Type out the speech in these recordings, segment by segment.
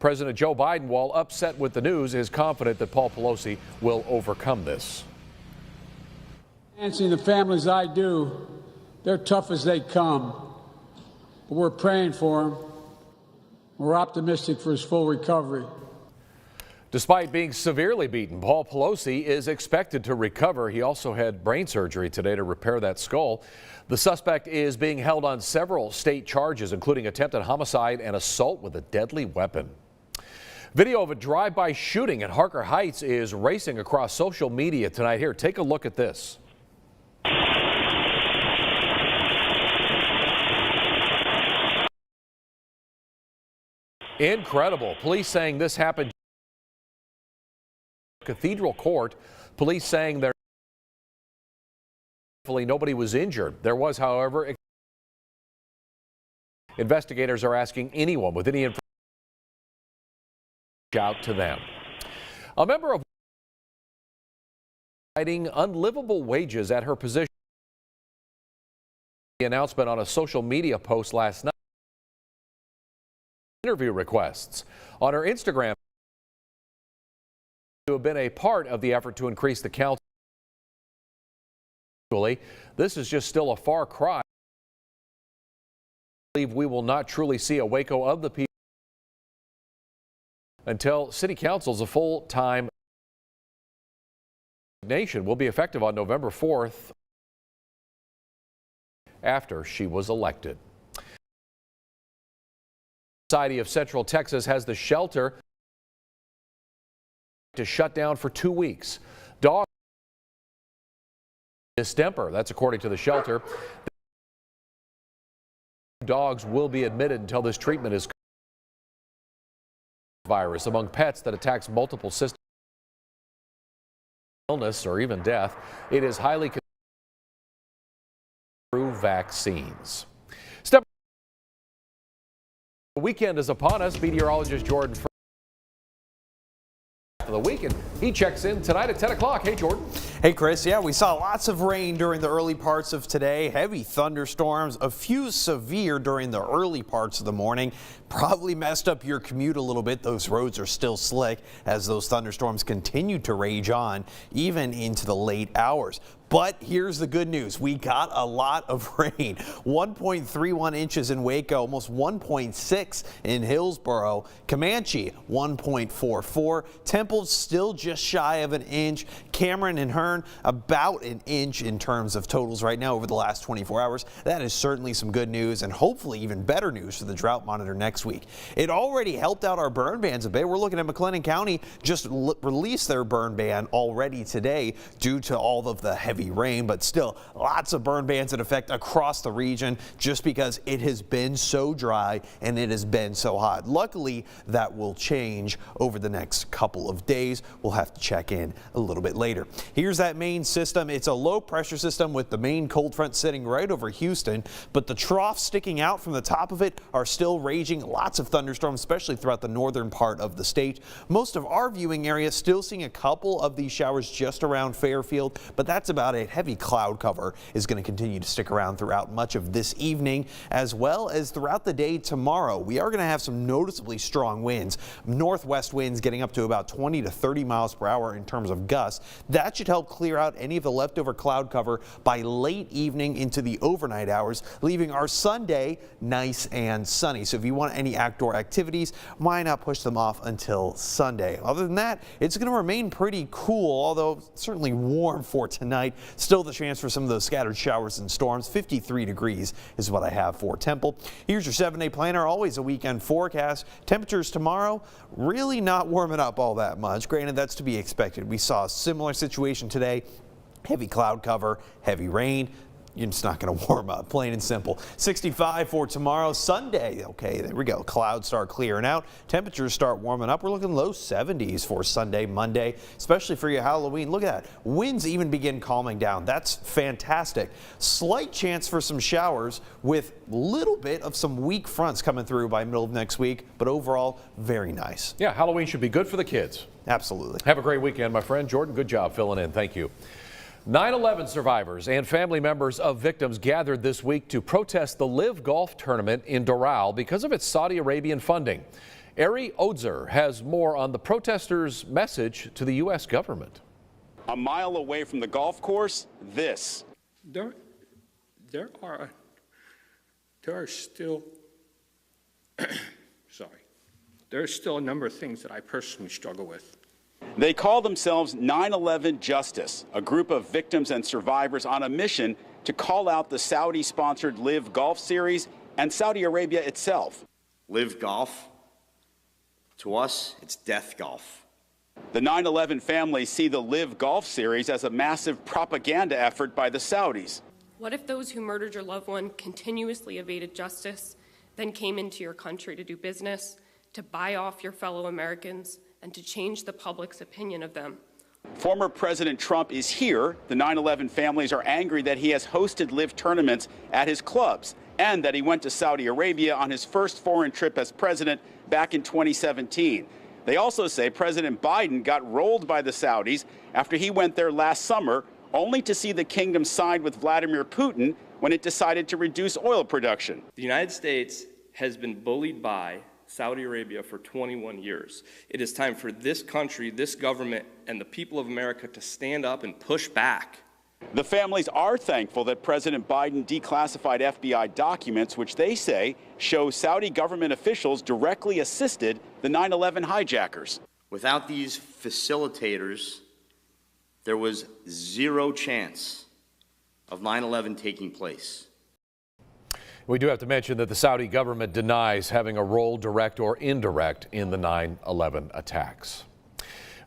President Joe Biden, while upset with the news, is confident that Paul Pelosi will overcome this. Answering the families I do, they're tough as they come, but we're praying for him. We're optimistic for his full recovery. Despite being severely beaten, Paul Pelosi is expected to recover. He also had brain surgery today to repair that skull. The suspect is being held on several state charges, including attempted homicide and assault with a deadly weapon. Video of a drive-by shooting at Harker Heights is racing across social media tonight. Here, take a look at this. Incredible. Police saying this happened Cathedral Court. Police saying nobody was injured. There was, however, investigators are asking anyone with any information to reach out to them. A member of citing unlivable wages at her position. The announcement on a social media post last night. Interview requests on her Instagram to have been a part of the effort to increase the count. This is just still a far cry. I believe we will not truly see a Waco of the people until City Council's a full-time nation will be effective on November 4th after she was elected. Society of Central Texas has the shelter to shut down for 2 weeks. Dogs distemper, that's according to the shelter. Dogs will be admitted until this treatment is virus among pets that attacks multiple systems, illness or even death. It is highly through vaccines. The weekend is upon us. Meteorologist Jordan for the weekend. He checks in tonight at 10 o'clock. Hey, Jordan. Hey, Chris. Yeah, we saw lots of rain during the early parts of today. Heavy thunderstorms, a few severe during the early parts of the morning. Probably messed up your commute a little bit. Those roads are still slick as those thunderstorms continue to rage on even into the late hours. But here's the good news. We got a lot of rain. 1.31 inches in Waco, almost 1.6 in Hillsboro. Comanche, 1.44. Temple's still just shy of an inch. Cameron and Hearn, about an inch in terms of totals right now over the last 24 hours. That is certainly some good news and hopefully even better news for the drought monitor next week. It already helped out our burn bans a bit. We're looking at McLennan County just released their burn ban already today due to all of the heavy rain, but still lots of burn bans in effect across the region just because it has been so dry and it has been so hot. Luckily, that will change over the next couple of days. We'll have to check in a little bit later. Here's that main system. It's a low pressure system with the main cold front sitting right over Houston, but the troughs sticking out from the top of it are still raging. Lots of thunderstorms, especially throughout the northern part of the state. Most of our viewing area still seeing a couple of these showers just around Fairfield, but that's about it. Heavy cloud cover is going to continue to stick around throughout much of this evening as well as throughout the day tomorrow. We are going to have some noticeably strong winds. Northwest winds getting up to about 20 to 30 miles per hour in terms of gusts. That should help clear out any of the leftover cloud cover by late evening into the overnight hours, leaving our Sunday nice and sunny. So if you want any outdoor activities, why not push them off until Sunday? Other than that, it's going to remain pretty cool, although certainly warm for tonight. Still the chance for some of those scattered showers and storms. 53 degrees is what I have for Temple. Here's your 7-day planner. Always a weekend forecast. Temperatures tomorrow really not warming up all that much. Granted, that's to be expected. We saw a similar situation today. Heavy cloud cover, heavy rain. You're just not going to warm up, plain and simple. 65 for tomorrow, Sunday. Okay, there we go. Clouds start clearing out. Temperatures start warming up. We're looking low 70s for Sunday, Monday, especially for your Halloween. Look at that. Winds even begin calming down. That's fantastic. Slight chance for some showers with a little bit of some weak fronts coming through by middle of next week, but overall, very nice. Yeah, Halloween should be good for the kids. Absolutely. Have a great weekend, my friend. Jordan, good job filling in. Thank you. 9/11 survivors and family members of victims gathered this week to protest the Live Golf Tournament in Doral because of its Saudi Arabian funding. Ari Odzer has more on the protesters' message to the U.S. government. A mile away from the golf course, this. There are still, there's still a number of things that I personally struggle with. They call themselves 9/11 Justice, a group of victims and survivors on a mission to call out the Saudi-sponsored LIV Golf Series and Saudi Arabia itself. LIV Golf, to us, it's death golf. The 9/11 families see the LIV Golf Series as a massive propaganda effort by the Saudis. What if those who murdered your loved one continuously evaded justice, then came into your country to do business, to buy off your fellow Americans, and to change the public's opinion of them? Former President Trump is here. The 9/11 families are angry that he has hosted LIV tournaments at his clubs and that he went to Saudi Arabia on his first foreign trip as president back in 2017. They also say President Biden got rolled by the Saudis after he went there last summer, only to see the kingdom side with Vladimir Putin when it decided to reduce oil production. The United States has been bullied by Saudi Arabia for 21 years. It is time for this country, this government, and the people of America to stand up and push back. The families are thankful that President Biden declassified FBI documents, which they say show Saudi government officials directly assisted the 9/11 hijackers. Without these facilitators, there was zero chance of 9/11 taking place. We do have to mention that the Saudi government denies having a role, direct or indirect, in the 9/11 attacks.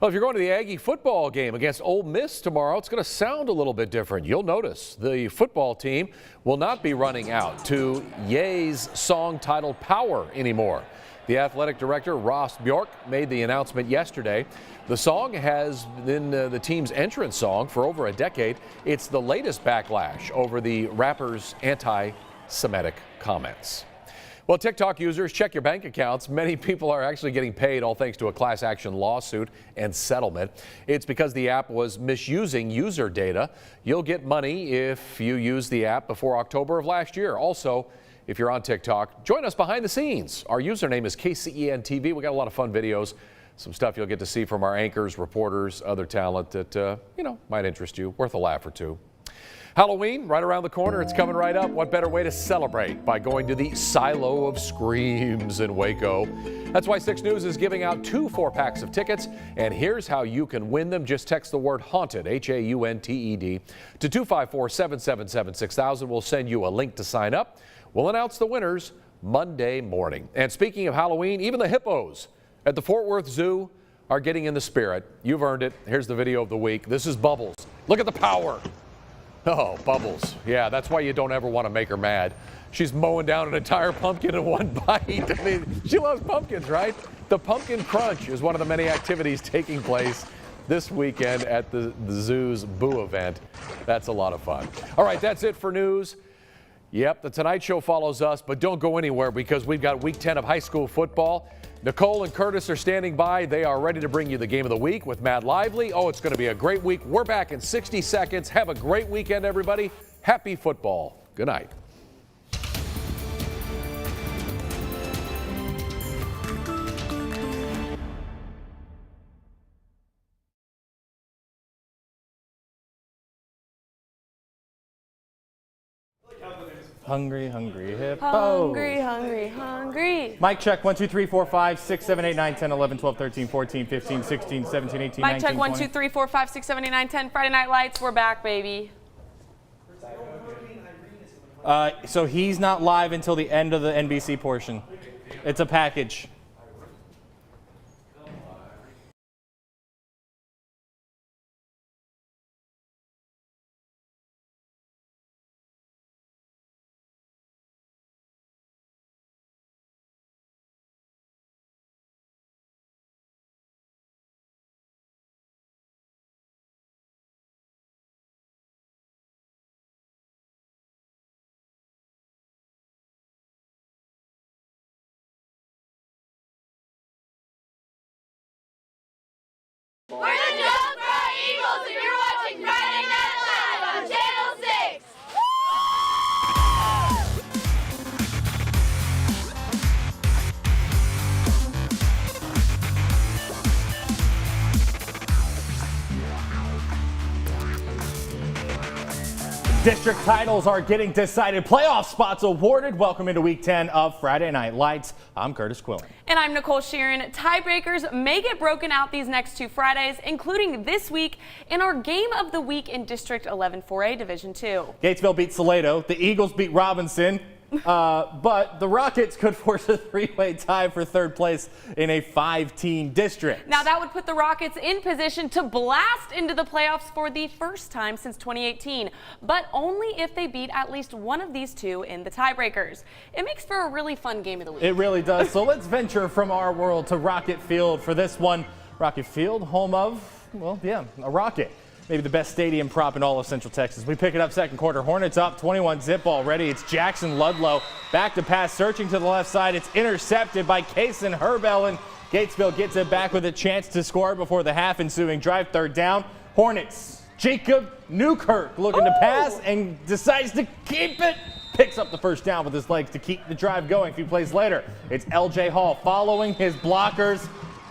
Well, if you're going to the Aggie football game against Ole Miss tomorrow, it's going to sound a little bit different. You'll notice the football team will not be running out to Ye's song titled Power anymore. The athletic director, Ross Bjork, made the announcement yesterday. The song has been the team's entrance song for over a decade. It's the latest backlash over the rapper's anti-Semitic comments. Well, TikTok users, check your bank accounts. Many people are actually getting paid, all thanks to a class action lawsuit and settlement. It's because the app was misusing user data. You'll get money if you use the app before October of last year. Also, if you're on TikTok, join us behind the scenes. Our username is KCEN TV. We got a lot of fun videos, some stuff you'll get to see from our anchors, reporters, other talent that, might interest you. Worth a laugh or two. Halloween, right around the corner. It's coming right up. What better way to celebrate by going to the Silo of Screams in Waco? That's why 6 News is giving out 2 4-packs of tickets. And here's how you can win them. Just text the word HAUNTED, HAUNTED, to 254-777-6000. We'll send you a link to sign up. We'll announce the winners Monday morning. And speaking of Halloween, even the hippos at the Fort Worth Zoo are getting in the spirit. You've earned it. Here's the video of the week. This is Bubbles. Look at the power. Oh, Bubbles. Yeah, that's why you don't ever want to make her mad. She's mowing down an entire pumpkin in one bite. I mean, she loves pumpkins, right? The Pumpkin Crunch is one of the many activities taking place this weekend at the zoo's Boo event. That's a lot of fun. All right, that's it for news. Yep, the Tonight Show follows us, but don't go anywhere because we've got week 10 of high school football. Nicole and Curtis are standing by. They are ready to bring you the game of the week with Matt Lively. Oh, it's going to be a great week. We're back in 60 seconds. Have a great weekend, everybody. Happy football. Good night. Hungry, hungry hippo. Hungry, hungry, hungry. Mic check 1, 2, 3, 4, 5, 6, 7, 8, 9, 10, 11, 12, 13, 14, 15, 16, 17, 18, Mic 19, check 1, 20. 2, 3, 4, 5, 6, 7, 8, 9, 10. Friday Night Lights, we're back, baby. So he's not live until the end of the NBC portion. It's a package. We're the Jonesboro Eagles, and you're watching Friday Night Live on Channel 6. District titles are getting decided. Playoff spots awarded. Welcome into Week 10 of Friday Night Lights. I'm Curtis Quillen. And I'm Nicole Sheeran. Tiebreakers may get broken out these next 2 Fridays, including this week in our Game of the Week in District 11 4A Division 2. Gatesville beat Salado. The Eagles beat Robinson. But the Rockets could force a 3-way tie for 3rd place in a 5-team district. Now that would put the Rockets in position to blast into the playoffs for the first time since 2018, but only if they beat at least one of these 2 in the tiebreakers. It makes for a really fun game of the week. It really does. So let's venture from our world to Rocket Field for this one. Rocket Field, home of, well, yeah, a Rocket. Maybe the best stadium prop in all of Central Texas. We pick it up second quarter. Hornets up 21-zip already. It's Jackson Ludlow back to pass, searching to the left side. It's intercepted by Kason Herbellen. Gatesville gets it back with a chance to score before the half ensuing drive. 3rd down. Hornets. Jacob Newkirk looking to pass and decides to keep it. Picks up the first down with his legs to keep the drive going. A few plays later, it's LJ Hall following his blockers.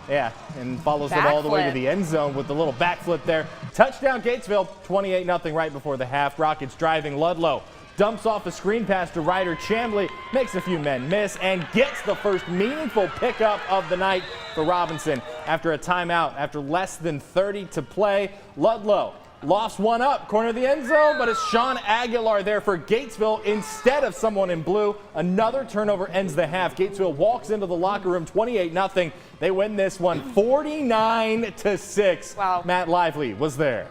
Yeah, and follows it all the way to the end zone with the little backflip there. Touchdown Gatesville, 28-0 right before the half. Rockets driving. Ludlow dumps off a screen pass to Ryder Chambly, makes a few men miss, and gets the first meaningful pickup of the night for Robinson. After a timeout, after less than 30 to play, Ludlow lost one up, corner of the end zone, but it's Sean Aguilar there for Gatesville instead of someone in blue. Another turnover ends the half. Gatesville walks into the locker room, 28-0. They win this one 49-6. Wow. Matt Lively was there.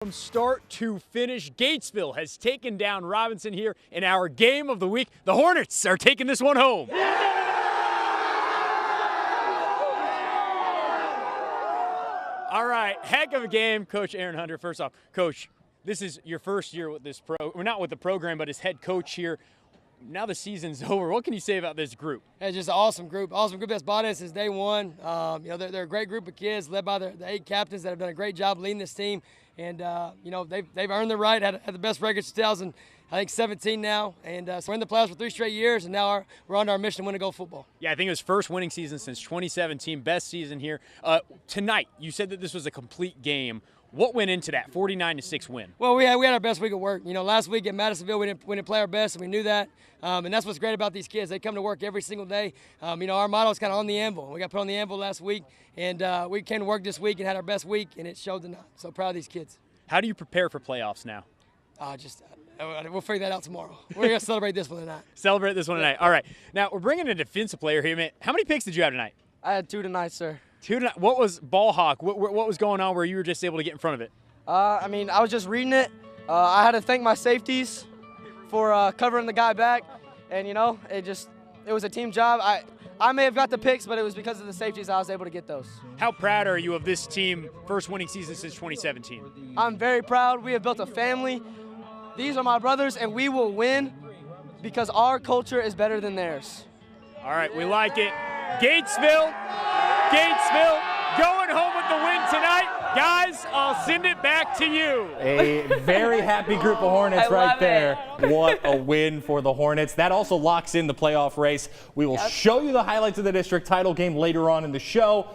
From start to finish, Gatesville has taken down Robinson here in our Game of the Week. The Hornets are taking this one home. All right, heck of a game, Coach Aaron Hunter. First off, Coach, this is your first year with this not with the program, but as head coach here. Now the season's over. What can you say about this group? It's just an awesome group that's bought in since day one. They're a great group of kids led by the 8 captains that have done a great job leading this team. And, they've earned the right, had the best record since 2017 now. And so we're in the playoffs for 3 straight years, and now we're on our mission to win a gold football. Yeah, I think it was first winning season since 2017, best season here. Tonight, you said that this was a complete game. What went into that 49-6 win? Well, we had our best week of work. Last week at Madisonville, we didn't play our best, and we knew that. And that's what's great about these kids. They come to work every single day. Our motto is kind of on the anvil. We got put on the anvil last week, and we came to work this week and had our best week, and it showed tonight. So proud of these kids. How do you prepare for playoffs now? We'll figure that out tomorrow. We're going to celebrate this one tonight. Celebrate this one tonight. All right. Now, we're bringing a defensive player here. Man, how many picks did you have tonight? I had 2 tonight, sir. 2 tonight. What was ball hawk? What was going on where you were just able to get in front of it? I was just reading it. I had to thank my safeties for covering the guy back. And, it was a team job. I may have got the picks, but it was because of the safeties I was able to get those. How proud are you of this team, first winning season since 2017? I'm very proud. We have built a family. These are my brothers, and we will win because our culture is better than theirs. All right, we like it. Gatesville, going home with the win tonight. Guys, I'll send it back to you. A very happy group of Hornets right there. What a win for the Hornets. That also locks in the playoff race. We will show you the highlights of the district title game later on in the show.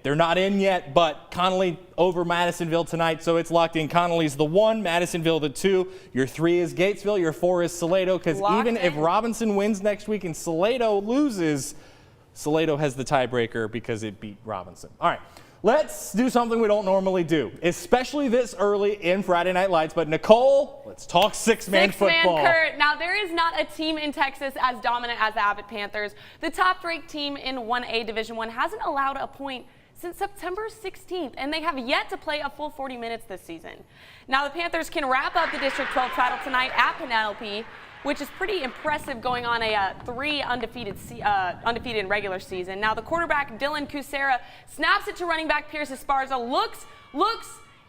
They're not in yet, but Connally over Madisonville tonight, so it's locked in. Connally's the 1, Madisonville the 2. Your 3 is Gatesville, your 4 is Salado, because even if Robinson wins next week and Salado loses, Salado has the tiebreaker because it beat Robinson. All right. Let's do something we don't normally do, especially this early in Friday Night Lights. But Nicole, let's talk six-man football. Six-man, Kurt. Now, there is not a team in Texas as dominant as the Abbott Panthers. The top-ranked team in 1A Division I hasn't allowed a point since September 16th, and they have yet to play a full 40 minutes this season. Now, the Panthers can wrap up the District 12 title tonight at Penelope, which is pretty impressive going on a 3 undefeated in regular season. Now the quarterback, Dylan Kucera, snaps it to running back Pierce Esparza, looks,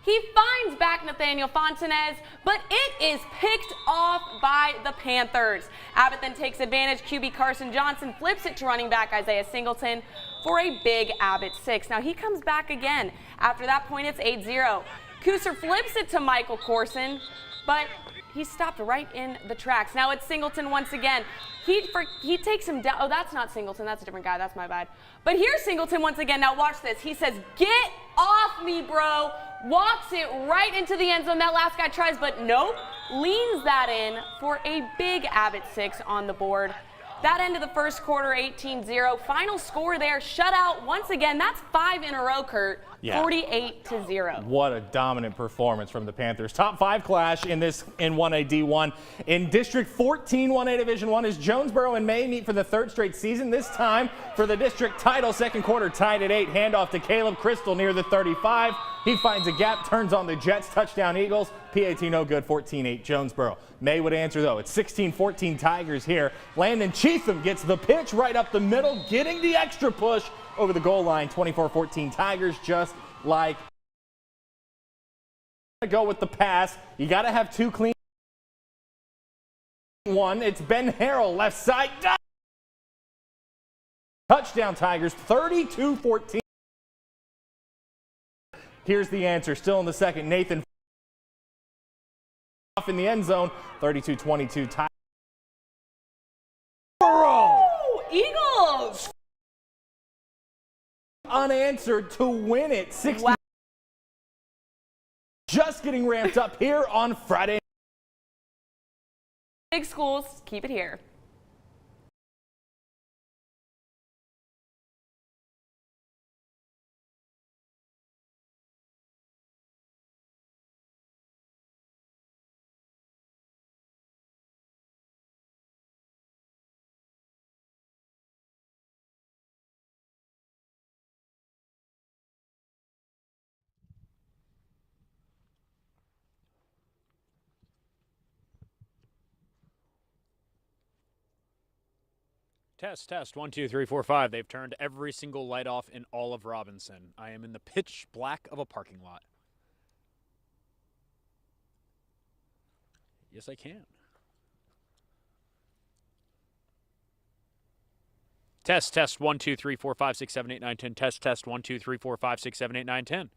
he finds back Nathaniel Fontanez, but it is picked off by the Panthers. Abbott then takes advantage. QB Carson Johnson flips it to running back Isaiah Singleton for a big Abbott 6. Now he comes back again. After that point, it's 8-0. Kuser flips it to Michael Corson, but he stopped right in the tracks. Now it's Singleton once again. He takes him down. Oh, that's not Singleton. That's a different guy. That's my bad. But here's Singleton once again. Now watch this. He says, "Get off me, bro." Walks it right into the end zone. That last guy tries, but nope. Leans that in for a big Abbott 6 on the board. That end of the first quarter, 18-0. Final score there, shutout once again. That's 5 in a row, Kurt. Yeah. 48-0. What a dominant performance from the Panthers. Top 5 clash in 1A D1. In District 14 1A Division 1 as Jonesboro and May meet for the 3rd straight season. This time for the district title. Second quarter tied at 8. Handoff to Caleb Crystal near the 35. He finds a gap, turns on the Jets. Touchdown Eagles. PAT no good, 14-8 Jonesboro. May would answer though. It's 16-14 Tigers here. Landon Cheatham gets the pitch right up the middle, getting the extra push over the goal line. 24-14 Tigers, just like. Go with the pass. You got to have 2 clean. One. It's Ben Harrell, left side. Touchdown Tigers, 32-14. Here's the answer. Still in the second. Nathan off in the end zone. 32-22 Tigers. Eagles! Unanswered to win it. 60. Wow. Just getting ramped up here on Friday. Big schools, keep it here. Test, test, 1, 2, 3, 4, 5. They've turned every single light off in all of Robinson. I am in the pitch black of a parking lot. Yes, I can. Test, test, 1, 2, 3, 4, 5, 6, 7, 8, 9, 10. Test, test, 1, 2, 3, 4, 5, 6, 7, 8, 9, 10.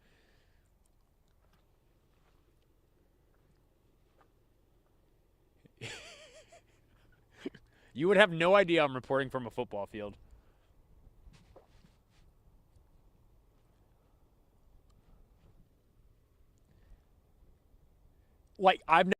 You would have no idea I'm reporting from a football field. Like, I've never.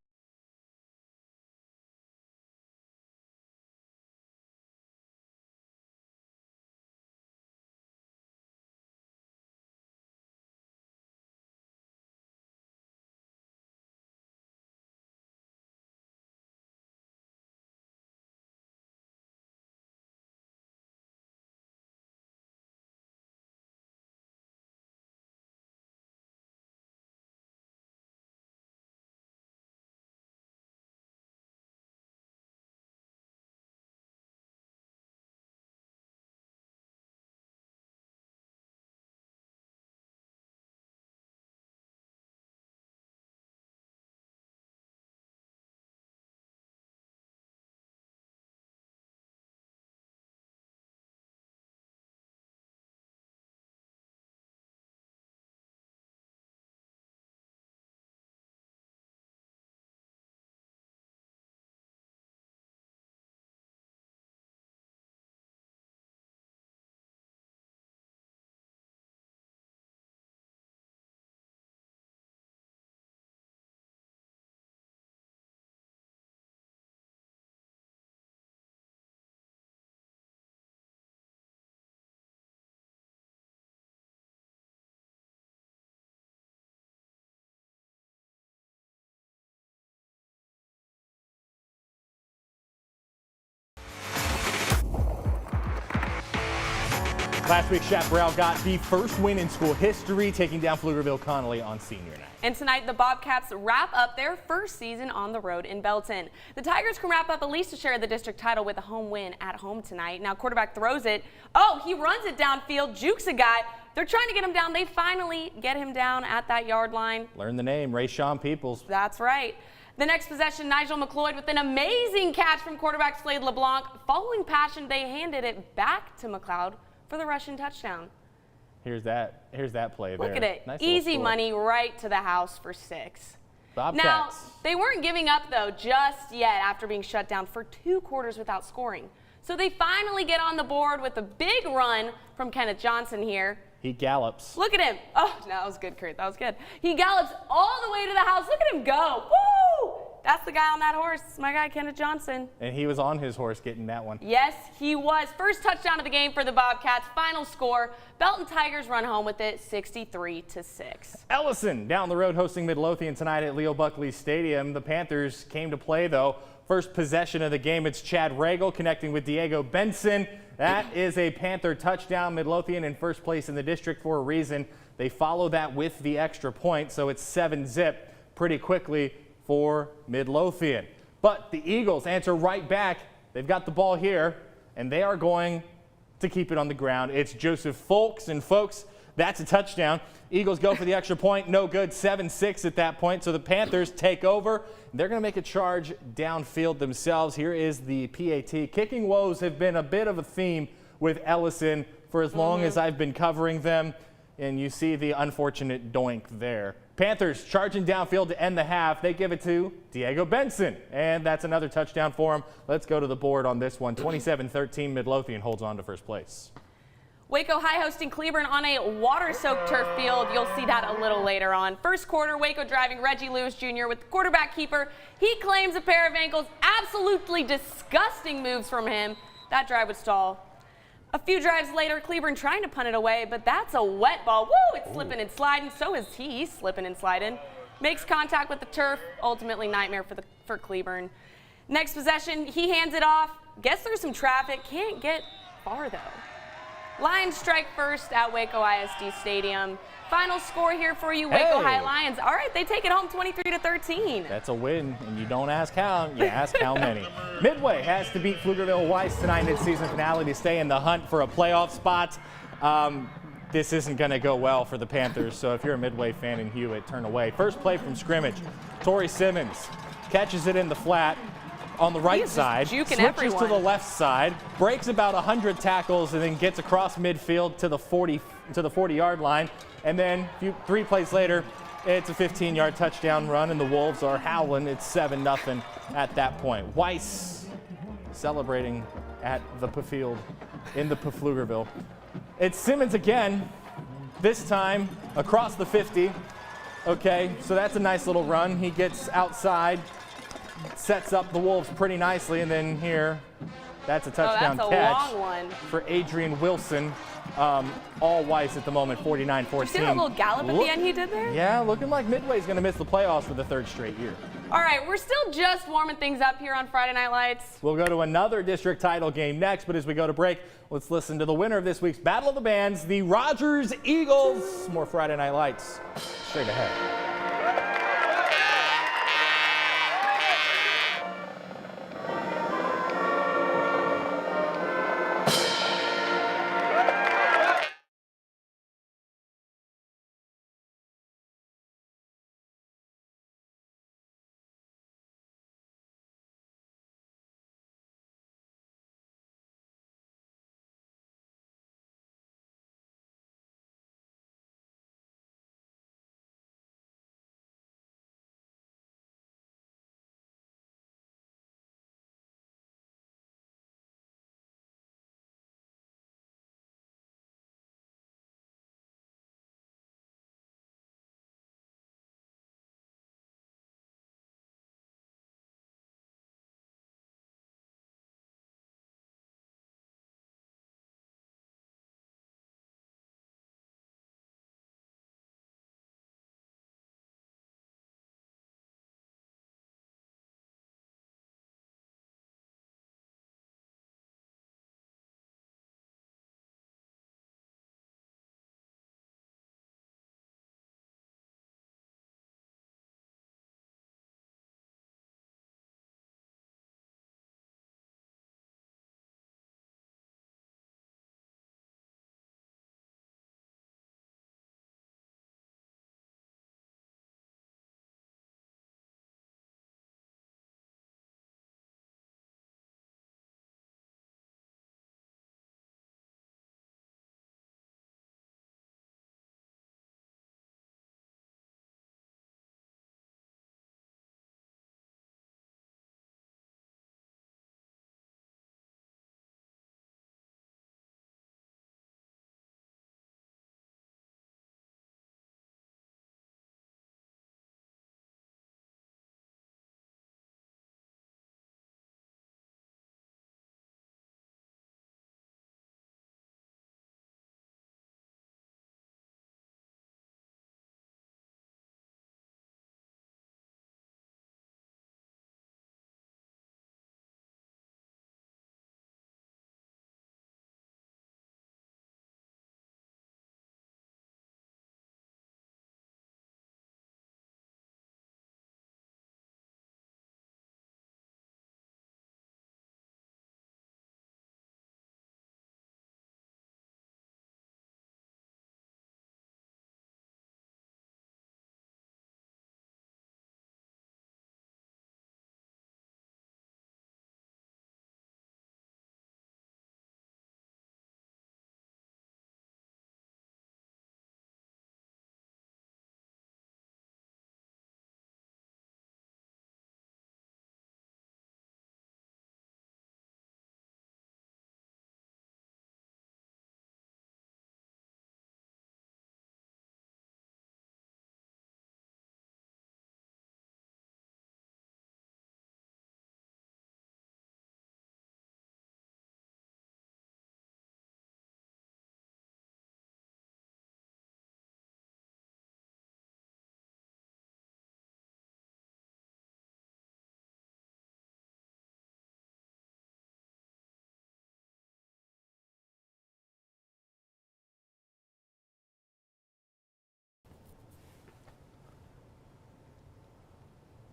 Last week, Chaparral got the first win in school history, taking down Pflugerville Connolly on senior night. And tonight, the Bobcats wrap up their first season on the road in Belton. The Tigers can wrap up at least to share the district title with a home win at home tonight. Now, quarterback throws it. Oh, he runs it downfield, jukes a guy. They're trying to get him down. They finally get him down at that yard line. Learn the name, Rayshawn Peoples. That's right. The next possession, Nigel McLeod with an amazing catch from quarterback Slade LeBlanc. Following passion, they handed it back to McLeod for the rushing touchdown. Here's that play there. Look at it. Nice Easy score. money right to the house for 6. Bobcats. Now, they weren't giving up, though, just yet after being shut down for 2 quarters without scoring. So they finally get on the board with a big run from Kenneth Johnson here. He gallops. Look at him. Oh, no, that was good, Kurt. That was good. He gallops all the way to the house. Look at him go. Woo! That's the guy on that horse, my guy, Kenneth Johnson. And he was on his horse getting that one. Yes, he was. First touchdown of the game for the Bobcats. Final score, Belton Tigers run home with it 63-6. Ellison down the road hosting Midlothian tonight at Leo Buckley Stadium. The Panthers came to play, though. First possession of the game, it's Chad Regal connecting with Diego Benson. That is a Panther touchdown. Midlothian in first place in the district for a reason. They follow that with the extra point, so it's 7-0 pretty quickly for Midlothian. But the Eagles answer right back. They've got the ball here, and they are going to keep it on the ground. It's Joseph Folks, and folks, that's a touchdown. Eagles go for the extra point, no good, 7-6 at that point. So the Panthers take over. They're going to make a charge downfield themselves. Here is the PAT. Kicking woes have been a bit of a theme with Ellison for as long as I've been covering them, and you see the unfortunate doink there. Panthers charging downfield to end the half. They give it to Diego Benson, and that's another touchdown for him. Let's go to the board on this one. 27-13, Midlothian holds on to first place. Waco High hosting Cleburne on a water-soaked turf field. You'll see that a little later on. First quarter, Waco driving Reggie Lewis Jr. with the quarterback keeper. He claims a pair of ankles. Absolutely disgusting moves from him. That drive would stall. A few drives later, Cleburne trying to punt it away, but that's a wet ball. Woo! It's slipping and sliding. So is he slipping and sliding. Makes contact with the turf. Ultimately, nightmare for Cleburne. Next possession, he hands it off. Gets through some traffic. Can't get far, though. Lions strike first at Waco ISD Stadium. Final score here for you, Waco High Lions. All right, they take it home 23-13. That's a win, and you don't ask how, you ask how many. Midway has to beat Pflugerville-Weiss tonight in season finale to stay in the hunt for a playoff spot. This isn't going to go well for the Panthers, so if you're a Midway fan in Hewitt, turn away. First play from scrimmage, Torrey Simmons catches it in the flat on the right side, switches to the left side, breaks about 100 tackles, and then gets across midfield to the 40-yard line. And then 3 plays later, it's a 15-yard touchdown run, and the Wolves are howling. It's 7-0 at that point. Weiss celebrating at the field in the Pflugerville. It's Simmons again, this time across the 50. Okay, so that's a nice little run. He gets outside, sets up the Wolves pretty nicely, and then here, that's a touchdown catch long one for Adrian Wilson. All Weiss at the moment, 49-14. You see that little gallop at the end he did there? Yeah, looking like Midway's going to miss the playoffs for the 3rd straight year. All right, we're still just warming things up here on Friday Night Lights. We'll go to another district title game next, but as we go to break, let's listen to the winner of this week's Battle of the Bands, the Rogers Eagles. More Friday Night Lights straight ahead.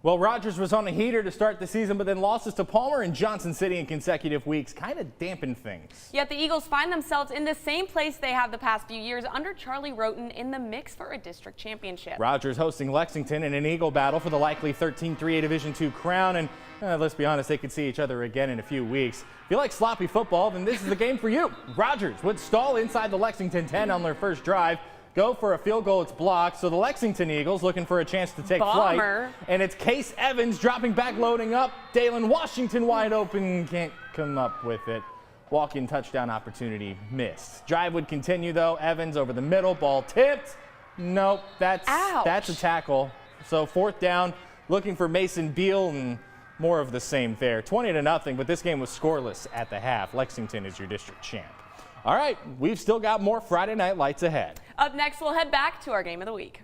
Well, Rogers was on a heater to start the season, but then losses to Palmer and Johnson City in consecutive weeks kind of dampened things. Yet the Eagles find themselves in the same place they have the past few years under Charlie Roten, in the mix for a district championship. Rogers hosting Lexington in an Eagle battle for the likely 13-3A Division II crown, and let's be honest, they could see each other again in a few weeks. If you like sloppy football, then this is the game for you. Rogers would stall inside the Lexington 10 on their first drive. Go for a field goal, it's blocked, so the Lexington Eagles looking for a chance to take flight. And it's Case Evans dropping back, loading up. Dalen Washington wide open, can't come up with it. Walk-in touchdown opportunity missed. Drive would continue though. Evans over the middle, ball tipped. Nope, that's a tackle. So fourth down, looking for Mason Beal, and more of the same there. 20-0, but this game was scoreless at the half. Lexington is your district champ. All right, we've still got more Friday Night Lights ahead. Up next, we'll head back to our game of the week.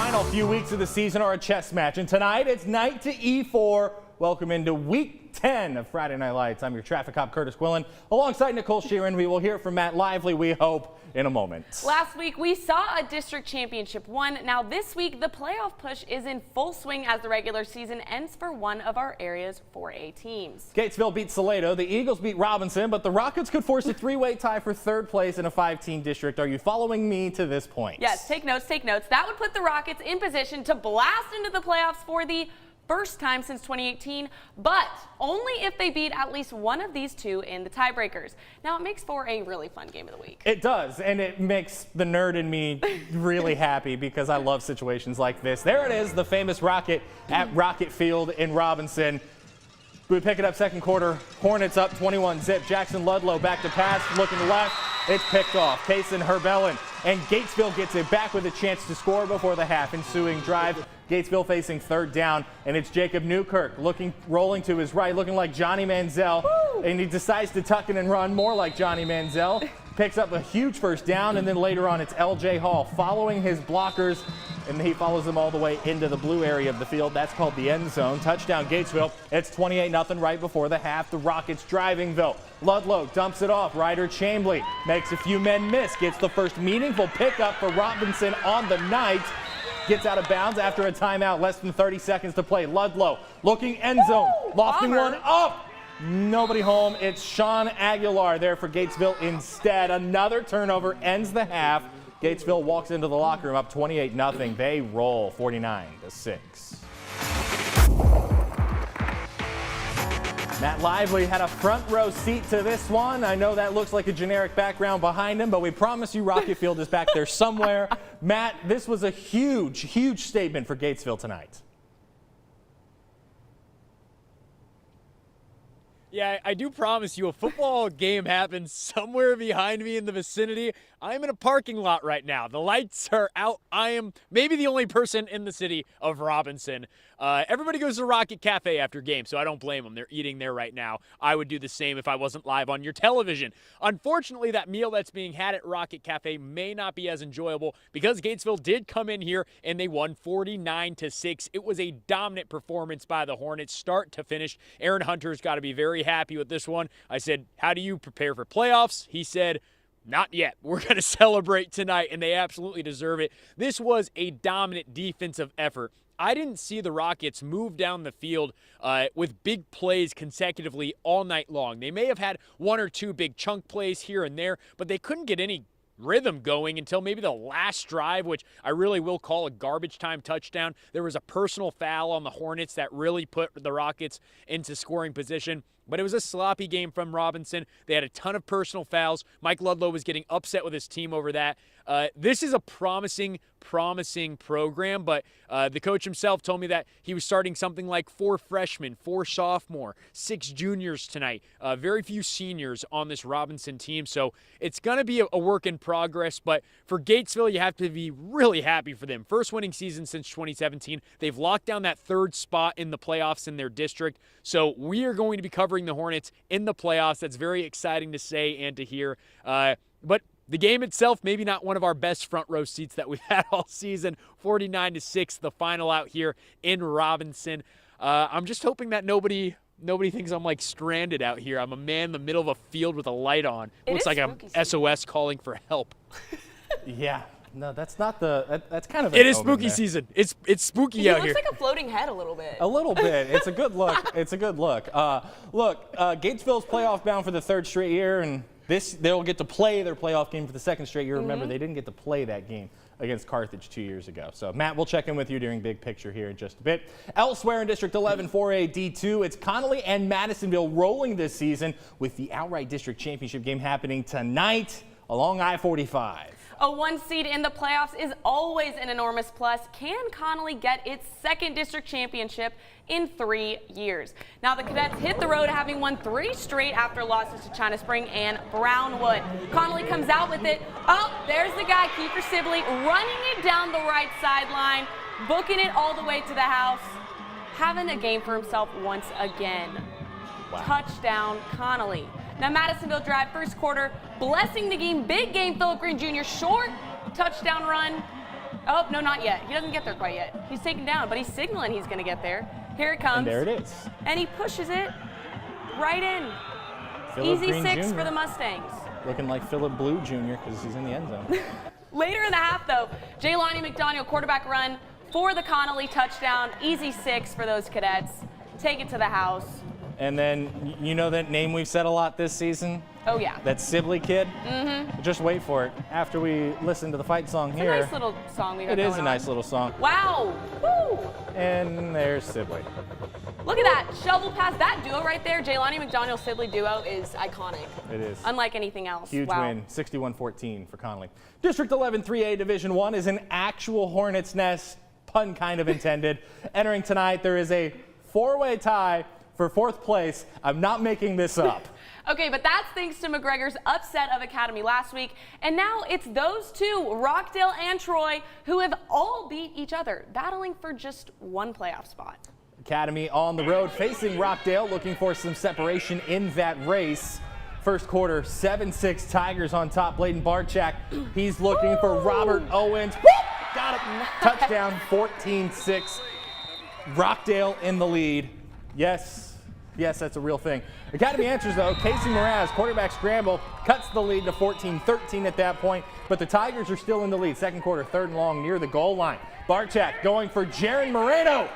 final few weeks of the season are a chess match, and tonight it's night to E4. Welcome into week 10 of Friday Night Lights. I'm your traffic cop, Curtis Quillen. Alongside Nicole Sheeran, we will hear from Matt Lively, we hope, in a moment. Last week, we saw a district championship won. Now this week, the playoff push is in full swing as the regular season ends for one of our area's 4A teams. Gatesville beat Salado, the Eagles beat Robinson, but the Rockets could force a three-way tie for third place in a 5-team district. Are you following me to this point? Yes, take notes, take notes. That would put the Rockets in position to blast into the playoffs for the first time since 2018, but only if they beat at least one of these two in the tiebreakers. Now, it makes for a really fun game of the week. It does, and it makes the nerd in me really happy because I love situations like this. There it is, the famous Rocket at Rocket Field in Robinson. We pick it up second quarter. Hornets up 21-zip. Jackson Ludlow back to pass, looking left. It's picked off. Kaysen Herbellin, and Gatesville gets it back with a chance to score before the half. Ensuing drive, Gatesville facing third down, and it's Jacob Newkirk rolling to his right, looking like Johnny Manziel. Woo! And he decides to tuck it and run more like Johnny Manziel. Picks up a huge first down, and then later on it's L.J. Hall following his blockers, and he follows them all the way into the blue area of the field. That's called the end zone. Touchdown Gatesville. It's 28-0 right before the half. The Rockets driving, though. Ludlow dumps it off. Ryder Chambly makes a few men miss. Gets the first meaningful pickup for Robinson on the night. Gets out of bounds after a timeout. Less than 30 seconds to play. Ludlow looking end zone. Lofting one up. Nobody home. It's Sean Aguilar there for Gatesville instead. Another turnover ends the half. Gatesville walks into the locker room up 28-0. They roll 49-6. Matt Lively had a front row seat to this one. I know that looks like a generic background behind him, but we promise you Rocket Field is back there somewhere. Matt, this was a huge, huge statement for Gatesville tonight. Yeah, I do promise you a football game happens somewhere behind me in the vicinity. I'm in a parking lot right now. The lights are out. I am maybe the only person in the city of Robinson. Everybody goes to Rocket Cafe after games, so I don't blame them. They're eating there right now. I would do the same if I wasn't live on your television. Unfortunately, that meal that's being had at Rocket Cafe may not be as enjoyable because Gatesville did come in here and they won 49-6. It was a dominant performance by the Hornets, start to finish. Aaron Hunter's got to be very happy with this one. I said, how do you prepare for playoffs? He said, not yet. We're going to celebrate tonight, and they absolutely deserve it. This was a dominant defensive effort. I didn't see the Rockets move down the field with big plays consecutively all night long. They may have had one or two big chunk plays here and there, but they couldn't get any rhythm going until maybe the last drive, which I really will call a garbage time touchdown. There was a personal foul on the Hornets that really put the Rockets into scoring position. But it was a sloppy game from Robinson. They had a ton of personal fouls. Mike Ludlow was getting upset with his team over that. This is a promising program, but the coach himself told me that he was starting something like 4 freshmen, 4 sophomore, 6 juniors tonight. Very few seniors on this Robinson team, so it's going to be a work in progress, but for Gatesville, you have to be really happy for them. First winning season since 2017. They've locked down that 3rd spot in the playoffs in their district, so we are going to be covering the Hornets in the playoffs. That's very exciting to say and to hear, but the game itself, maybe not one of our best front row seats that we've had all season. 49-6, the final out here in Robinson. I'm just hoping that nobody thinks I'm like stranded out here. I'm a man in the middle of a field with a light on. Looks like I'm SOS calling for help. Yeah. No, that's not the. That's kind of. It is spooky season. It's spooky out here. He looks like a floating head a little bit. A little bit. It's a good look. It's a good look. Gatesville's playoff bound for the 3rd straight year, and they'll get to play their playoff game for the 2nd straight year. Remember, they didn't get to play that game against Carthage 2 years ago. So, Matt, we'll check in with you during Big Picture here in just a bit. Elsewhere in District 11, 4A D2, it's Connolly and Madisonville rolling this season with the outright district championship game happening tonight along I-45. A 1 seed in the playoffs is always an enormous plus. Can Connolly get its 2nd district championship in 3 years? Now the Cadets hit the road having won 3 straight after losses to China Spring and Brownwood. Connolly comes out with it. Oh, there's the guy, Kiefer Sibley, running it down the right sideline, booking it all the way to the house, having a game for himself once again. Wow. Touchdown, Connolly. Now Madisonville drive 1st quarter, blessing the game. Big game, Philip Green Jr. Short touchdown run. Oh, no, not yet. He doesn't get there quite yet. He's taken down, but he's signaling he's going to get there. Here it comes. And there it is. And he pushes it right in. Phillip Easy Green 6 Jr. for the Mustangs. Looking like Phillip Blue Jr. because he's in the end zone. Later in the half, though, Jaylani McDaniel quarterback run for the Connolly touchdown. Easy 6 for those cadets. Take it to the house. And then, you know that name we've said a lot this season? Oh, yeah. That Sibley kid? Mm-hmm. Just wait for it. After we listen to the fight song here. It's a nice little song we got It is going a nice on. little song. Wow. Woo. And there's Sibley. Look at that. Shovel pass. That duo right there, Jaylani McDaniel-Sibley duo, is iconic. It is. Unlike anything else. Huge wow. win, 61-14 for Connolly. District 11 3A Division I is an actual hornet's nest, pun kind of intended. Entering tonight, there is a 4-way tie for 4th place. I'm not making this up. Okay, but that's thanks to McGregor's upset of Academy last week. And now it's those two, Rockdale and Troy, who have all beat each other, battling for just one playoff spot. Academy on the road facing Rockdale, looking for some separation in that race. First quarter, 7-6 Tigers on top. Bladen Barchak, he's looking for Robert Owens. Got it. Touchdown, 14-6. Rockdale in the lead. Yes, that's a real thing. Academy answers, though. Casey Mraz, quarterback scramble, cuts the lead to 14-13 at that point, but the Tigers are still in the lead. Second quarter, 3rd and long near the goal line. Barchak going for Jaron Moreno.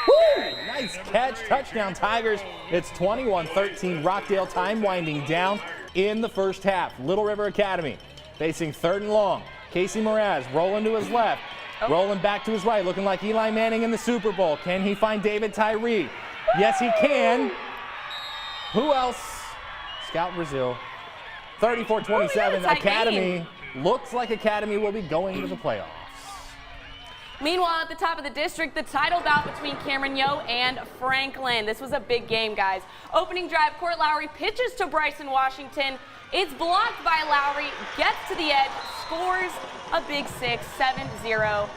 Woo! Nice catch, touchdown Tigers. It's 21-13. Rockdale, time winding down in the first half. Little River Academy facing 3rd and long. Casey Mraz rolling to his left, rolling back to his right, looking like Eli Manning in the Super Bowl. Can he find David Tyree? Yes, he can. Who else? Scout Brazil. 34-27. Academy. Looks like Academy will be going to the playoffs. Meanwhile, at the top of the district, the title bout between Cameron Yo and Franklin. This was a big game, guys. Opening drive, Court Lowry pitches to Bryson Washington. It's blocked by Lowry, gets to the edge, scores a big 6, 7-0.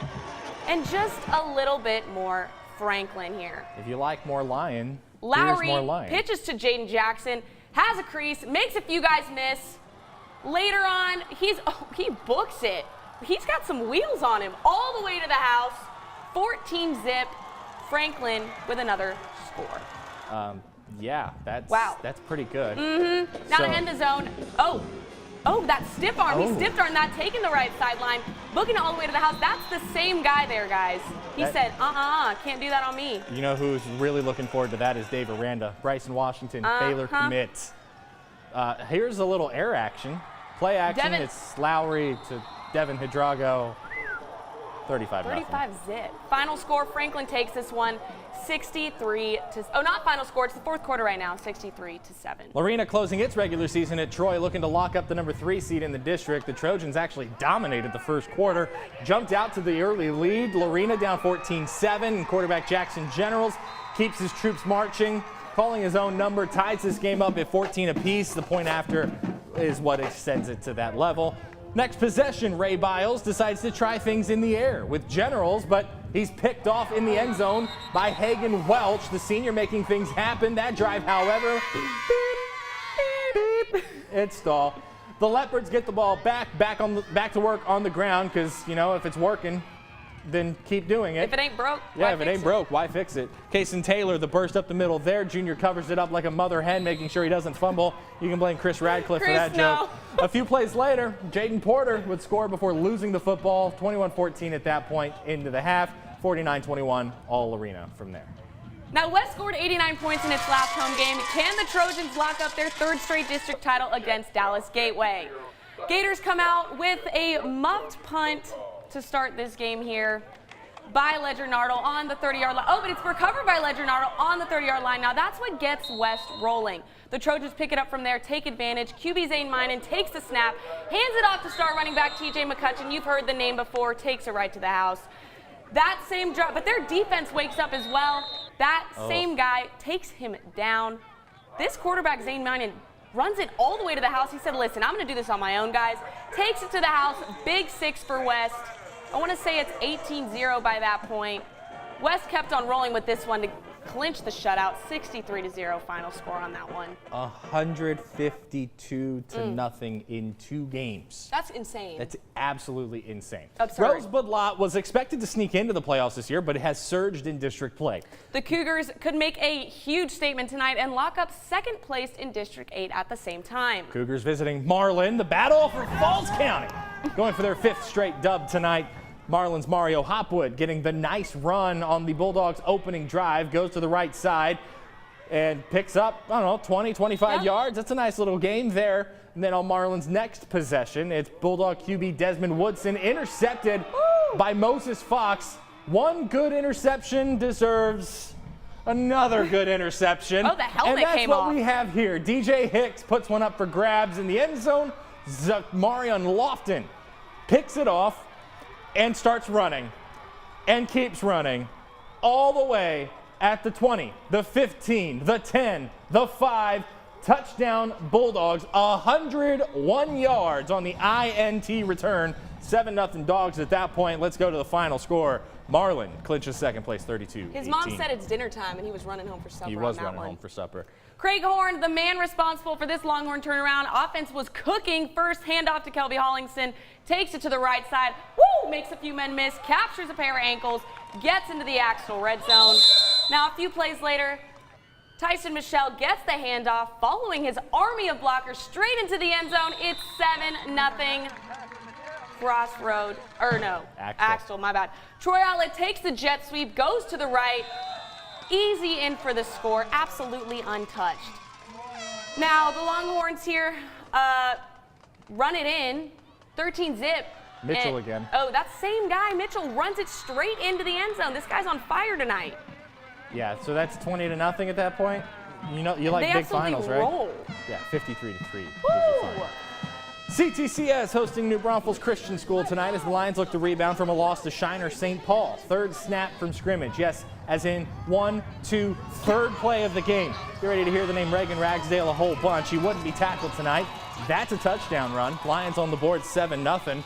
And just a little bit more Franklin here. If you like more Lion, Lowry here's more Lion. pitches to Jaden Jackson, has a crease, makes a few guys miss. Later on, he books it. He's got some wheels on him all the way to the house. 14-zip. Franklin with another score. Yeah, that's pretty good. Mm-hmm. Now to end the zone. Oh, that stiff arm. He stiff armed that, taking the right sideline, booking it all the way to the house. That's the same guy there, guys. He said, can't do that on me. You know who's really looking forward to that is Dave Aranda. Bryson Washington, Baylor commit. Here's a little air action. Play action. It's Lowry to Devin Hidrago. 35-0. Final score, Franklin takes this one 63 to, not final score, it's the 4th quarter right now, 63-7. Lorena closing its regular season at Troy, looking to lock up the number 3 seed in the district. The Trojans actually dominated the first quarter, jumped out to the early lead. Lorena down 14-7, and quarterback Jackson Generals keeps his troops marching, calling his own number, ties this game up at 14 apiece. The point after is what extends it to that level. Next possession, Ray Biles decides to try things in the air with Generals, but he's picked off in the end zone by Hagen Welch, the senior, making things happen. That drive, however, it's stalled. The Leopards get the ball back to work on the ground because, if it's working, then keep doing it. If it ain't broke, why fix it? Kason Taylor, the burst up the middle there. Junior covers it up like a mother hen, making sure he doesn't fumble. You can blame Chris Radcliffe for that joke. A few plays later, Jaden Porter would score before losing the football. 21-14 at that point into the half. 49-21, all Arena from there. Now, West scored 89 points in its last home game. Can the Trojans lock up their 3rd straight district title against Dallas Gateway? Gators come out with a muffed punt to start this game here by Ledger Nardle on the 30-yard line. Oh, but it's recovered by Ledger Nardle on the 30-yard line. Now that's what gets West rolling. The Trojans pick it up from there, take advantage. QB Zane Minen takes the snap, hands it off to star running back TJ McCutcheon. You've heard the name before, takes it right to the house. That same drop, but their defense wakes up as well. That same guy takes him down. This quarterback, Zane Minen, runs it all the way to the house. He said, listen, I'm going to do this on my own, guys. Takes it to the house. Big 6 for West. I want to say it's 18-0 by that point. West kept on rolling with this one to clinch the shutout. 63-0 final score on that one. 152 to nothing in 2 games. That's insane. That's absolutely insane. Absurd. Rosebud Lot was expected to sneak into the playoffs this year, but it has surged in district play. The Cougars could make a huge statement tonight and lock up second place in District 8 at the same time. Cougars visiting Marlin, the battle for Falls County. Going for their 5th straight dub tonight. Marlin's Mario Hopwood getting the nice run on the Bulldogs' opening drive, goes to the right side and picks up, I don't know, 20, 25 yards. That's a nice little game there. And then on Marlin's next possession, it's Bulldog QB Desmond Woodson intercepted by Moses Fox. One good interception deserves another good interception. Oh, the helmet came And that's off. what we have here. DJ Hicks puts one up for grabs in the end zone. Marion Lofton picks it off and starts running and keeps running all the way at the 20, the 15, the 10, the 5. Touchdown Bulldogs, 101 yards on the INT return. 7-0 Dogs at that point. Let's go to the final score. Marlin clinches second place, 32-18. His mom said it's dinner time, and he was running home for supper. He was on that running one. home for supper. Craig Horn, the man responsible for this Longhorn turnaround. Offense was cooking. First handoff to Kelby Hollingston. Takes it to the right side. Woo! Makes a few men miss. Captures a pair of ankles. Gets into the Axtell red zone. Now, a few plays later, Tyson Michelle gets the handoff, following his army of blockers straight into the end zone. It's 7-0. Crossroad, or no, Axtell, my bad. Troy Outlet takes the jet sweep, goes to the right. Easy in for the score, absolutely untouched. Now, the Longhorns here run it in, 13-zip. Mitchell again. Oh, that same guy, Mitchell, runs it straight into the end zone. This guy's on fire tonight. Yeah, so that's 20-0 at that point. You know, you like They big absolutely finals, right? roll. Yeah, 53-3. Woo! CTCS hosting New Braunfels Christian School tonight as the Lions look to rebound from a loss to Shiner St. Paul. Third snap from scrimmage. Yes, as in 1, 2, third play of the game. Get ready to hear the name Reagan Ragsdale a whole bunch. He wouldn't be tackled tonight. That's a touchdown run. Lions on the board 7-0.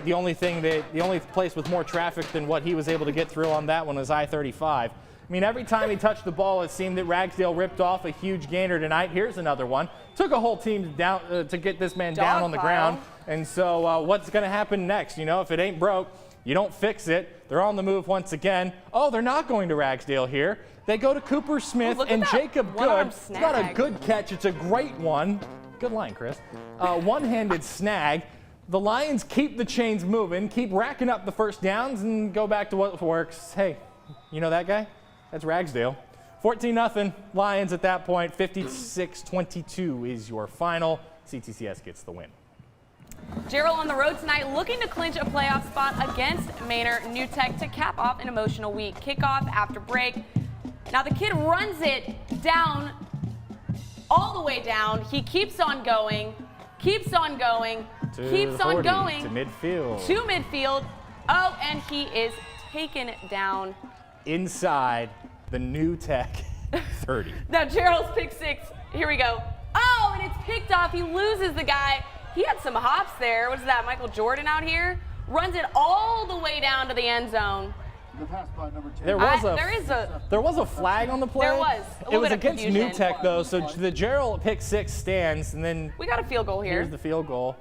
The only place with more traffic than what he was able to get through on that one was I-35. I mean, every time he touched the ball, it seemed that Ragsdale ripped off a huge gainer tonight. Here's another one. Took a whole team down to get this man down on the ground. And so what's going to happen next? You know, if it ain't broke, you don't fix it. They're on the move once again. Oh, they're not going to Ragsdale here. They go to Cooper Smith and Jacob Good. It's not a good catch. It's a great one. Good line, Chris. One-handed snag. The Lions keep the chains moving, keep racking up the first downs, and go back to what works. Hey, you know that guy? That's Ragsdale. 14-0 Lions at that point. 56-22 is your final. CTCS gets the win. Gerald on the road tonight looking to clinch a playoff spot against Manor New Tech to cap off an emotional week. Kickoff after break. Now the kid runs it down, all the way down. He keeps on going, keeps on going, keeps on going. To midfield. To midfield. Oh, and he is taken down. Inside the New Tech 30. Now Gerald's pick six. Here we go. Oh, and it's picked off. He loses the guy. He had some hops there. What is that, Michael Jordan out here? Runs it all the way down to the end zone. There was a flag on the play. There was. It was against New Tech, though, so the Gerald pick six stands, and then we got a field goal here. Here's the field goal.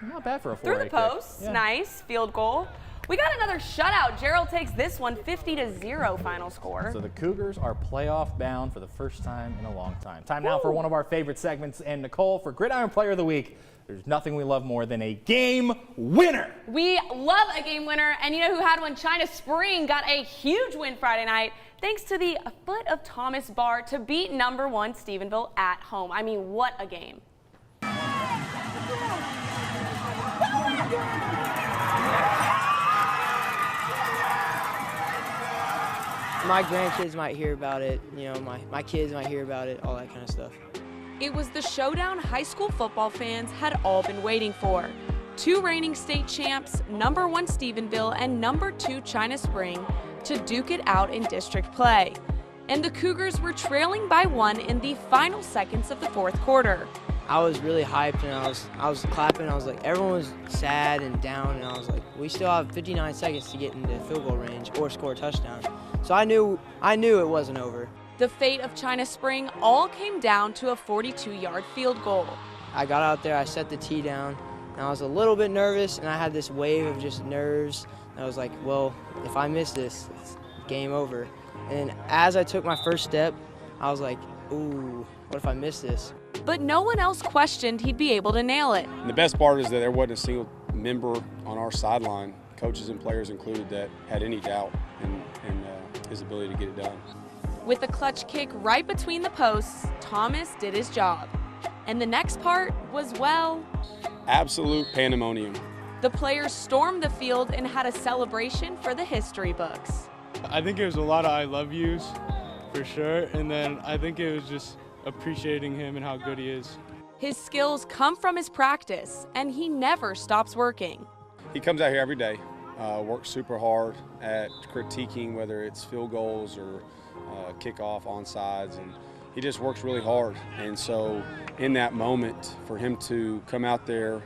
Not bad for a 4-8 Through the kick. post. Yeah. Nice field goal. We got another shutout. Gerald takes this one, 50-0 final score. So the Cougars are playoff bound for the first time in a long time. Time now for one of our favorite segments, and Nicole, for Gridiron Player of the Week, there's nothing we love more than a game winner. We love a game winner, and you know who had one? China Spring got a huge win Friday night thanks to the foot of Thomas Barr to beat number 1 Stephenville at home. I mean, what a game. My grandkids might hear about it, you know, my kids might hear about it, all that kind of stuff. It was the showdown high school football fans had all been waiting for. 2 reigning state champs, number 1 Stephenville and number 2 China Spring, to duke it out in district play. And the Cougars were trailing by 1 in the final seconds of the 4th quarter. I was really hyped, and I was clapping. I was like, everyone was sad and down, and I was like, we still have 59 seconds to get into field goal range or score a touchdown. So I knew it wasn't over. The fate of China Spring all came down to a 42-yard field goal. I got out there, I set the tee down, and I was a little bit nervous, and I had this wave of just nerves. And I was like, well, if I miss this, it's game over. And as I took my first step, I was like, ooh, what if I miss this? But no one else questioned he'd be able to nail it. And the best part is that there wasn't a single member on our sideline, coaches and players included, that had any doubt in his ability to get it done. With the clutch kick right between the posts, Thomas did his job. And the next part was, well, absolute pandemonium. The players stormed the field and had a celebration for the history books. I think it was a lot of I love yous, for sure, and then I think it was just appreciating him and how good he is. His skills come from his practice, and he never stops working. He comes out here every day, works super hard at critiquing whether it's field goals or kickoff, onside, and he just works really hard. And so in that moment, for him to come out there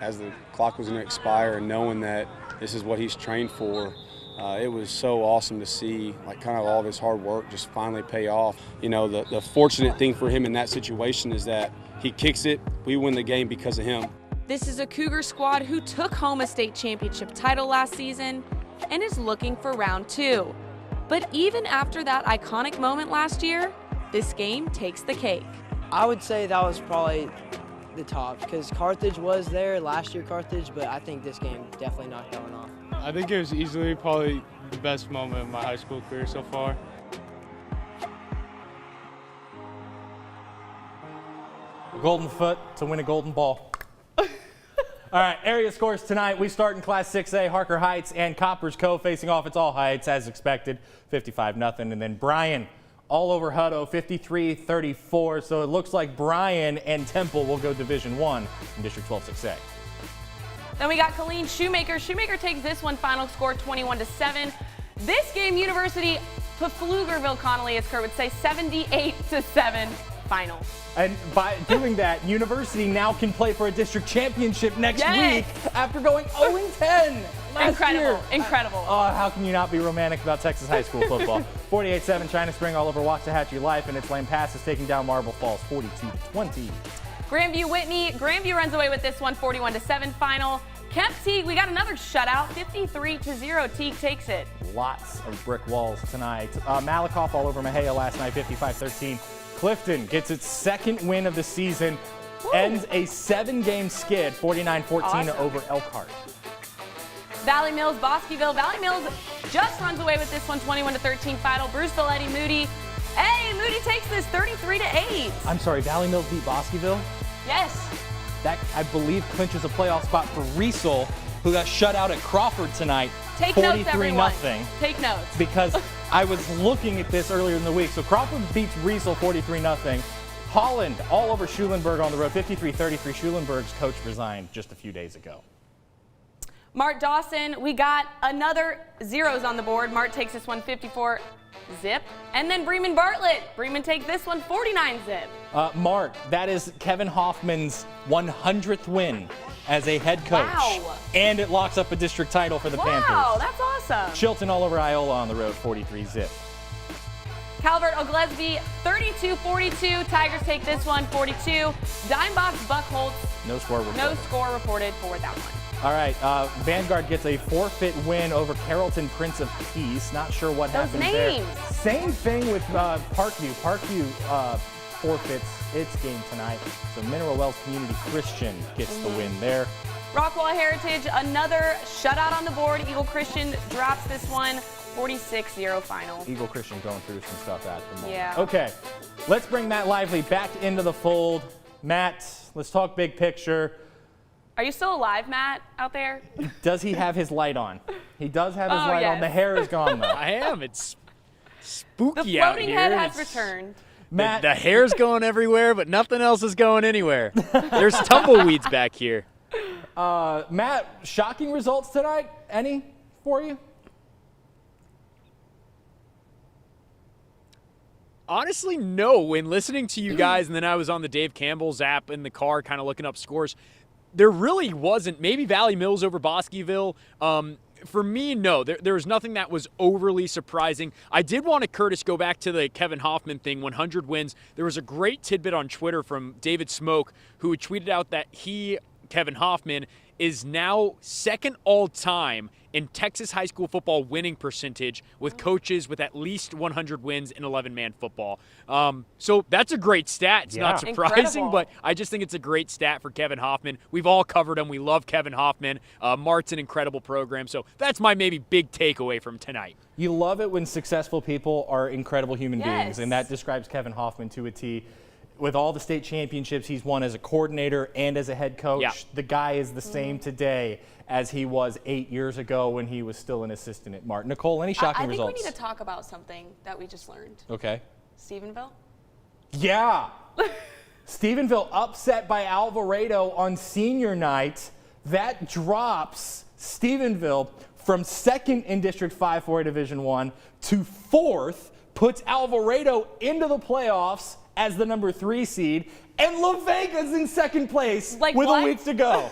as the clock was going to expire and knowing that this is what he's trained for, it was so awesome to see, like, kind of all of his hard work just finally pay off. You know, the fortunate thing for him in that situation is that he kicks it, we win the game because of him. This is a Cougar squad who took home a state championship title last season and is looking for round 2. But even after that iconic moment last year, this game takes the cake. I would say that was probably the top, because Carthage was there last year, Carthage, but I think this game definitely knocked that one off. I think it was easily probably the best moment of my high school career so far. Golden foot to win a golden ball. All right, area scores tonight. We start in Class 6A, Harker Heights and Coppers Cove facing off. It's all Heights as expected, 55-0. And then Bryan all over Hutto, 53-34. So it looks like Bryan and Temple will go Division I in District 12 6A. Then we got Colleen Shoemaker. Shoemaker takes this one, final score 21-7. This game, University Pflugerville Connolly, as Kurt would say, 78-7 final. And by doing that, University now can play for a district championship next week after going 0-10 last year. Incredible. Oh, how can you not be romantic about Texas high school football? 48-7, China Spring all over Waxahachie Life, and its Lane Pass is taking down Marble Falls 42-20. Grandview Whitney. Grandview runs away with this one, 41-7 final. Kemp Teague, we got another shutout, 53-0. Teague takes it. Lots of brick walls tonight. Malakoff all over Mahia last night, 55-13. Clifton gets its second win of the season, ends a 7-game skid, 49-14 over Elkhart. Valley Mills, Bosqueville. Valley Mills just runs away with this one, 21-13 final. Bruceville, Eddie Moody. Hey, Moody takes this 33-8. I'm sorry, Valley Mills beat Bosqueville? Yes. That, I believe, clinches a playoff spot for Riesel, who got shut out at Crawford tonight. Take notes, everyone. 43-0. Take notes. Because I was looking at this earlier in the week. So Crawford beats Riesel 43-0. Holland all over Schulenburg on the road, 53-33. Schulenburg's coach resigned just a few days ago. Mart Dawson, we got another zeros on the board. Mart takes this one 54-zip. And then Bremen Bartlett. Bremen take this one 49-zip. Mart, that is Kevin Hoffman's 100th win as a head coach. Wow. And it locks up a district title for the Panthers. Wow, that's awesome. Chilton all over Iola on the road, 43-zip. Calvert Oglesby, 32-42. Tigers take this one, 42. Dimeboks Buckholz. No score reported. No score reported for that one. All right, Vanguard gets a forfeit win over Carrollton Prince of Peace. Not sure what happened there. Same thing with Parkview. Parkview forfeits its game tonight. So Mineral Wells Community Christian gets the win there. Rockwall Heritage, another shutout on the board. Eagle Christian drops this one, 46-0 final. Eagle Christian going through some stuff at the moment. Yeah. Okay, let's bring Matt Lively back into the fold. Matt, let's talk big picture. Are you still alive, Matt, out there? Does he have his light on? He does have his light on. The hair is gone, though. I am. It's spooky The out floating here. head has returned. Matt, the hair's going everywhere, but nothing else is going anywhere. There's tumbleweeds back here. Matt, shocking results tonight. Any for you? Honestly, no. When listening to you guys, and then I was on the Dave Campbell's app in the car kind of looking up scores, there really wasn't. Maybe Valley Mills over Bosqueville. For me, no. There was nothing that was overly surprising. I did want to, Curtis, go back to the Kevin Hoffman thing, 100 wins. There was a great tidbit on Twitter from David Smoke, who tweeted out that Kevin Hoffman, is now second all-time in Texas high school football winning percentage with coaches with at least 100 wins in 11-man football. So that's a great stat. It's not surprising, Incredible. but I just think it's a great stat for Kevin Hoffman. We've all covered him. We love Kevin Hoffman. Mart's an incredible program. So that's my maybe big takeaway from tonight. You love it when successful people are incredible human Yes. beings, and that describes Kevin Hoffman to a T. With all the state championships he's won as a coordinator and as a head coach, Yeah. the guy is the same today as he was 8 years ago when he was still an assistant at Martin. Nicole, any shocking I think results? we need to talk about something that we just learned. Okay. Stephenville? Yeah. Stephenville upset by Alvarado on senior night. That drops Stephenville from second in District 5 4A Division I to fourth, puts Alvarado into the playoffs as the number 3 seed, and La Vega's in second place with what? a week to go.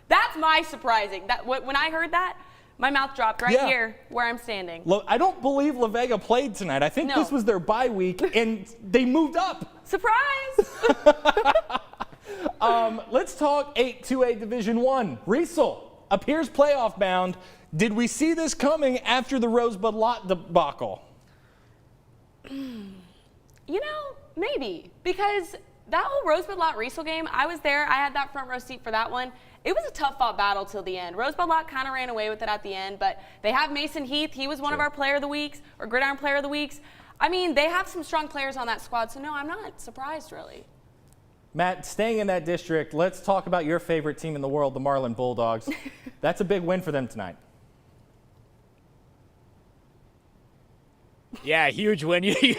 That's my surprising. When I heard that, my mouth dropped right here where I'm standing. I don't believe La Vega played tonight. I think No. this was their bye week, and they moved up. Surprise! Let's talk 8-2A Division I. Riesel appears playoff bound. Did we see this coming after the Rosebud Lot debacle? You know, maybe. Because that whole Rosebud Lot Riesel game, I was there. I had that front row seat for that one. It was a tough fought battle till the end. Rosebud Lot kind of ran away with it at the end, but they have Mason Heath. He was one of our player of the weeks, or Gridiron player of the weeks. I mean, they have some strong players on that squad, so no, I'm not surprised really. Matt, staying in that district, let's talk about your favorite team in the world, the Marlin Bulldogs. That's a big win for them tonight. Yeah, huge win. You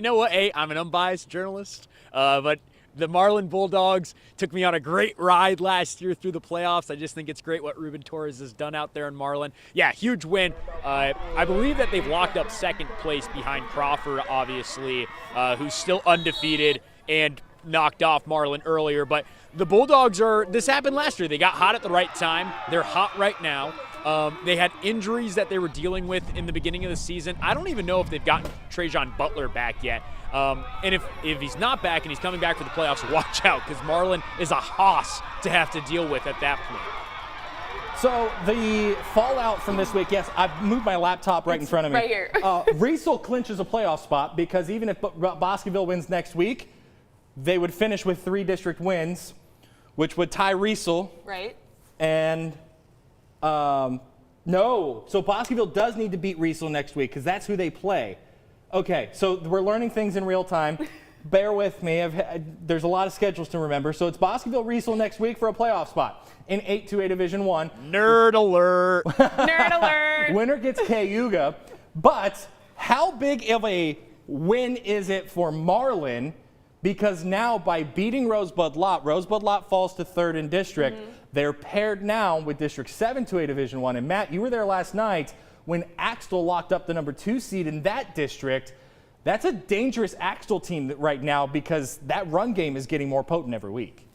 know what? Hey, I'm an unbiased journalist, but the Marlin Bulldogs took me on a great ride last year through the playoffs. I just think it's great what Ruben Torres has done out there in Marlin. Yeah, huge win. I believe that they've locked up second place behind Crawford, obviously, who's still undefeated and knocked off Marlin earlier. But the Bulldogs this happened last year. They got hot at the right time. They're hot right now. They had injuries that they were dealing with in the beginning of the season. I don't even know if they've gotten Trajan Butler back yet. And if he's not back and he's coming back for the playoffs, watch out, because Marlin is a hoss to have to deal with at that point. So the fallout from this week, yes, I've moved my laptop right in front of me. Right here. Riesel clinches a playoff spot because even if Bosqueville wins next week, they would finish with 3 district wins, which would tie Riesel. Right. And no, so Bosqueville does need to beat Riesel next week because that's who they play. Okay, so we're learning things in real time. Bear with me. There's a lot of schedules to remember. So it's Bosqueville Riesel next week for a playoff spot in 8-2A Division I. Nerd alert. Nerd alert. Winner gets Cayuga. But how big of a win is it for Marlin? Because now by beating Rosebud Lot falls to 3rd in district. They're paired now with District 7-2A Division I. And Matt, you were there last night when Axtell locked up the number 2 seed in that district. That's a dangerous Axtell team right now because that run game is getting more potent every week.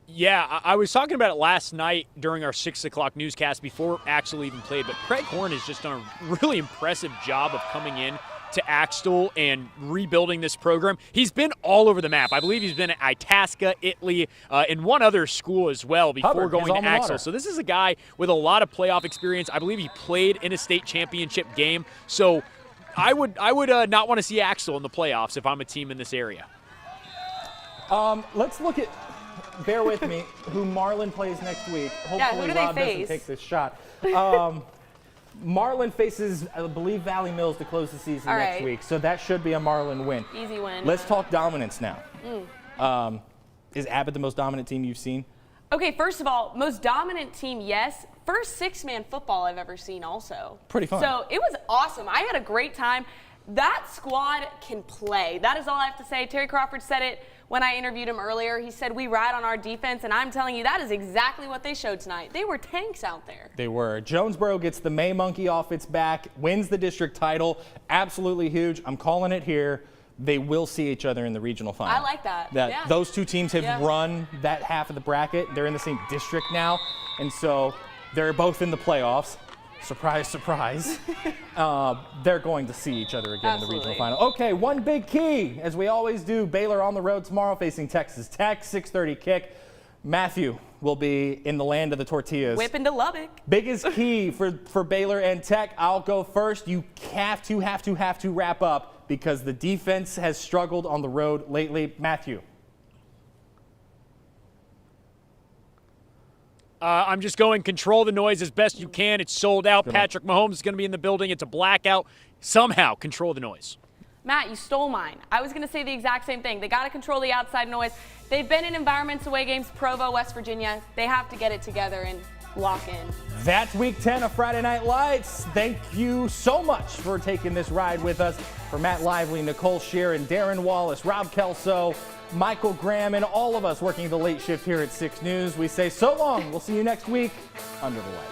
Yeah, I was talking about it last night during our 6 o'clock newscast before Axtell even played, but Craig Horn has just done a really impressive job of coming in to Axtell and rebuilding this program. He's been all over the map. I believe he's been at Itasca, Italy, and one other school as well before Hubbard, going his to alma Axtell. mater. So this is a guy with a lot of playoff experience. I believe he played in a state championship game. So I would not want to see Axtell in the playoffs if I'm a team in this area. Let's look at, bear with me, who Marlin plays next week. Hopefully who do they Rob doesn't face? take this shot. Marlin faces, I believe, Valley Mills to close the season All next right. week, so that should be a Marlin win. Easy win. Let's talk dominance now. Is Abbott the most dominant team you've seen? Okay, first of all, most dominant team, yes. First 6-man football I've ever seen also. Pretty fun. So it was awesome. I had a great time. That squad can play. That is all I have to say. Terry Crawford said it When I interviewed him earlier, he said we ride on our defense, and I'm telling you, that is exactly what they showed tonight. They were tanks out there. They were. Jonesboro gets the May Monkey off its back, wins the district title. Absolutely huge. I'm calling it here. They will see each other in the regional final. I like that. Yeah. Those two teams have run that half of the bracket. They're in the same district now, and so they're both in the playoffs. Surprise, surprise. They're going to see each other again in the regional final. Okay, one big key, as we always do. Baylor on the road tomorrow facing Texas Tech, 6:30 kick. Matthew will be in the land of the tortillas. Whipping to Lubbock. Biggest key for Baylor and Tech. I'll go first. You have to wrap up because the defense has struggled on the road lately. Matthew. I'm just going control the noise as best you can. It's sold out. Patrick Mahomes is going to be in the building. It's a blackout. Somehow control the noise. Matt, you stole mine. I was going to say the exact same thing. They got to control the outside noise. They've been in environments away games, Provo, West Virginia. They have to get it together and lock in. That's week 10 of Friday Night Lights. Thank you so much for taking this ride with us. For Matt Lively, Nicole Sheeran, Darren Wallace, Rob Kelso, Michael Graham, and all of us working the late shift here at 6 News, we say so long. We'll see you next week under the lights.